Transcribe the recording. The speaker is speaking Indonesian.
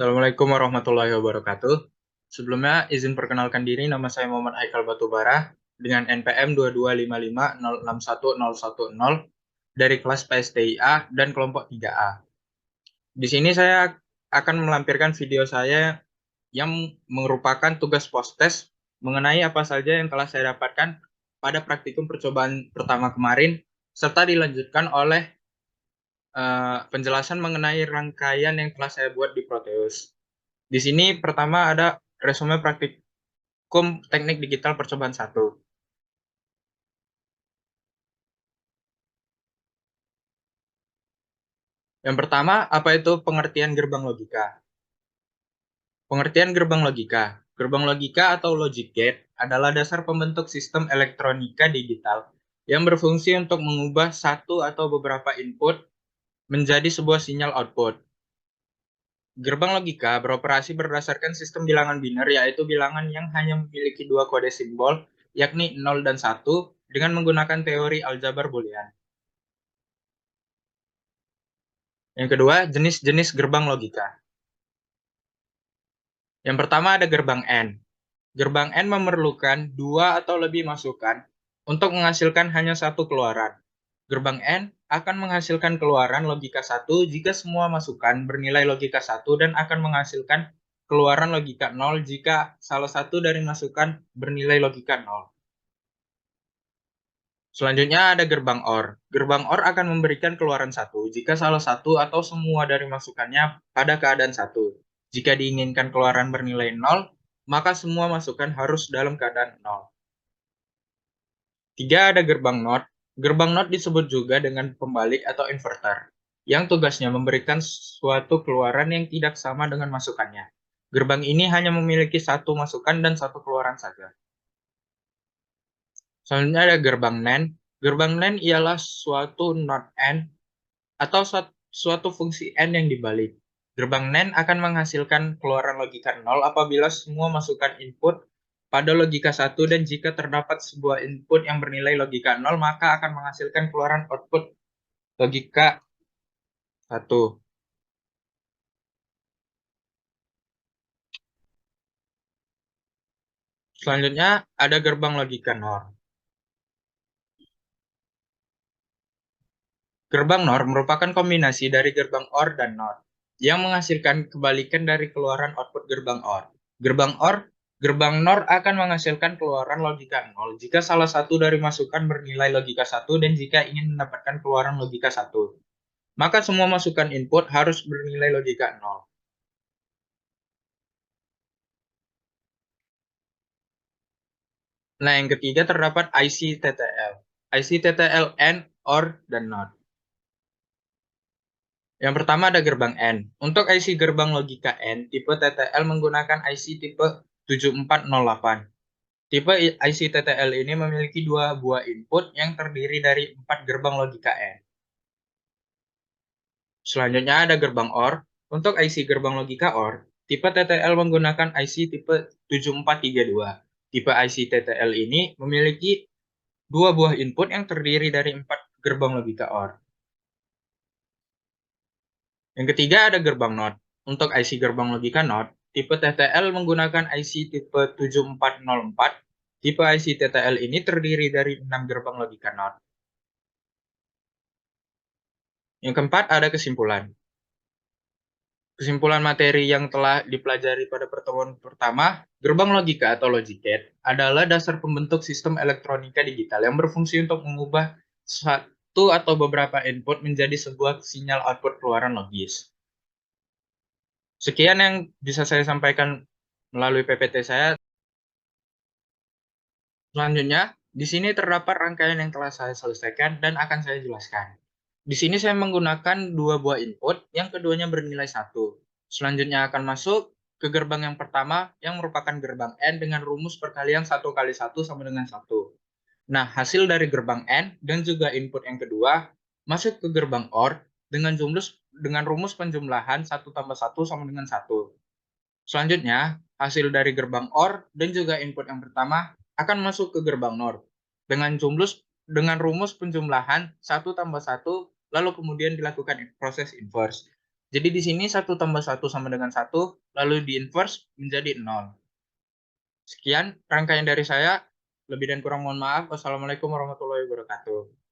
Assalamualaikum warahmatullahi wabarakatuh. Sebelumnya, izin perkenalkan diri, nama saya Muhammad Haikal Batubara dengan NPM 2255061010 dari kelas PSTIA dan kelompok 3A. Di sini saya akan melampirkan video saya yang merupakan tugas post-test mengenai apa saja yang telah saya dapatkan pada praktikum percobaan pertama kemarin, serta dilanjutkan oleh penjelasan mengenai rangkaian yang telah saya buat di Proteus. Di sini pertama ada resume praktikum teknik digital percobaan 1. Yang pertama, apa itu pengertian gerbang logika? Pengertian gerbang logika. Gerbang logika atau logic gate adalah dasar pembentuk sistem elektronika digital yang berfungsi untuk mengubah satu atau beberapa input menjadi sebuah sinyal output. Gerbang logika beroperasi berdasarkan sistem bilangan biner, yaitu bilangan yang hanya memiliki dua kode simbol, yakni 0 dan 1, dengan menggunakan teori aljabar boolean. Yang kedua, jenis-jenis gerbang logika. Yang pertama ada gerbang AND. Gerbang AND memerlukan dua atau lebih masukan untuk menghasilkan hanya satu keluaran. Gerbang AND akan menghasilkan keluaran logika 1 jika semua masukan bernilai logika 1 dan akan menghasilkan keluaran logika 0 jika salah satu dari masukan bernilai logika 0. Selanjutnya ada gerbang OR. Gerbang OR akan memberikan keluaran 1 jika salah satu atau semua dari masukannya pada keadaan 1. Jika diinginkan keluaran bernilai 0, maka semua masukan harus dalam keadaan 0. 3 ada gerbang NOT. Gerbang NOT disebut juga dengan pembalik atau inverter, yang tugasnya memberikan suatu keluaran yang tidak sama dengan masukannya. Gerbang ini hanya memiliki satu masukan dan satu keluaran saja. Selanjutnya ada gerbang NAND. Gerbang NAND ialah suatu NOT AND atau suatu fungsi AND yang dibalik. Gerbang NAND akan menghasilkan keluaran logika 0 apabila semua masukan input pada logika 1 dan jika terdapat sebuah input yang bernilai logika 0 maka akan menghasilkan keluaran output logika 1. Selanjutnya ada gerbang logika NOR. Gerbang NOR merupakan kombinasi dari gerbang OR dan NOR yang menghasilkan kebalikan dari keluaran output gerbang OR. Gerbang NOR akan menghasilkan keluaran logika 0 jika salah satu dari masukan bernilai logika 1 dan jika ingin mendapatkan keluaran logika 1. Maka semua masukan input harus bernilai logika 0. Nah, yang ketiga terdapat IC TTL. IC TTL AND, OR, dan NOT. Yang pertama ada gerbang AND. Untuk IC gerbang logika AND, tipe TTL menggunakan IC tipe 7408. Tipe IC TTL ini memiliki dua buah input yang terdiri dari 4 gerbang logika AND. Selanjutnya ada gerbang OR. Untuk IC gerbang logika OR, tipe TTL menggunakan IC tipe 7432. Tipe IC TTL ini memiliki dua buah input yang terdiri dari 4 gerbang logika OR. Yang ketiga ada gerbang NOT. Untuk IC gerbang logika NOT, tipe TTL menggunakan IC tipe 7404. Tipe IC TTL ini terdiri dari 6 gerbang logika NOT. Yang keempat ada kesimpulan. Kesimpulan materi yang telah dipelajari pada pertemuan pertama, gerbang logika atau logic gate adalah dasar pembentuk sistem elektronika digital yang berfungsi untuk mengubah satu atau beberapa input menjadi sebuah sinyal output keluaran logis. Sekian yang bisa saya sampaikan melalui PPT saya. Selanjutnya, di sini terdapat rangkaian yang telah saya selesaikan dan akan saya jelaskan. Di sini saya menggunakan dua buah input, yang keduanya bernilai 1. Selanjutnya akan masuk ke gerbang yang pertama, yang merupakan gerbang AND dengan rumus perkalian 1 kali 1 sama dengan 1. Nah, hasil dari gerbang AND dan juga input yang kedua, masuk ke gerbang OR dengan rumus penjumlahan 1 tambah 1 sama dengan 1. Selanjutnya, hasil dari gerbang OR dan juga input yang pertama akan masuk ke gerbang NOR dengan rumus penjumlahan 1 tambah 1, lalu kemudian dilakukan proses inverse. Jadi di sini 1 tambah 1 sama dengan 1, lalu di-inverse menjadi 0. Sekian rangkaian dari saya. Lebih dan kurang mohon maaf. Wassalamualaikum warahmatullahi wabarakatuh.